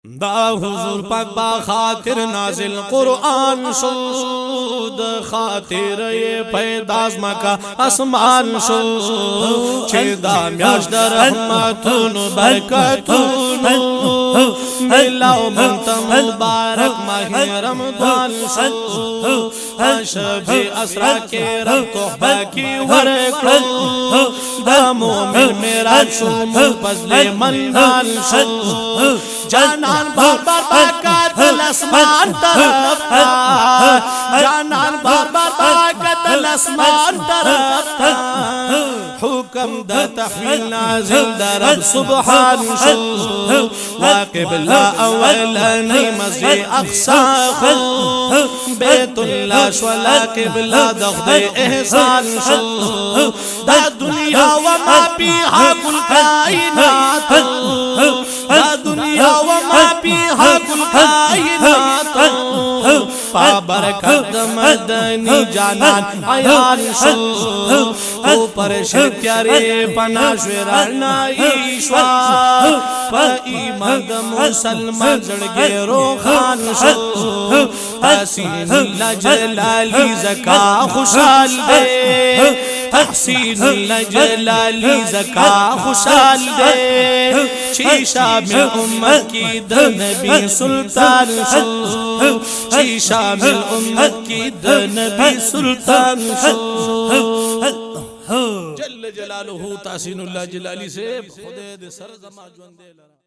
دا حضور پاک با خاطر نازل قرآن شد خاطر پیداز مکا اسمان شد چه دا میاش در رحمتون و برکتون ملاو منت مبارک ماہی رمضان شد شب اسرا کے رب تحبہ کی ورکلو دا مومن میرا شو مفضل منال شد جانان بار باقت الاسمان طرف جانان بار باقت الاسمان طرف حکم دا تحویل نازل دا رب سبحان شو واقب اللہ اولانی مسجد اقصا خو بیت اللہ شولا قبلہ دخد احسان شو دا دنیا وما پیہا کل کائنات دا دنیا وما پیہا کل کائنات پابرکت مدنی جانان عیان شو اوپر شکری پناشورانائی شوا پا ایمان دا مسلمان زڑگے روخان شو تحسین اللہ جلالی زکا خوشحال دے تحسین اللہ جلالی زکا خوشحال دے چی شامل امت کی دنبی سلطان شو چی شامل امت کی دنبی سلطان شو جل جلالہ تحسین اللہ جلالی سے خودے دے سر زمان جوندے لرا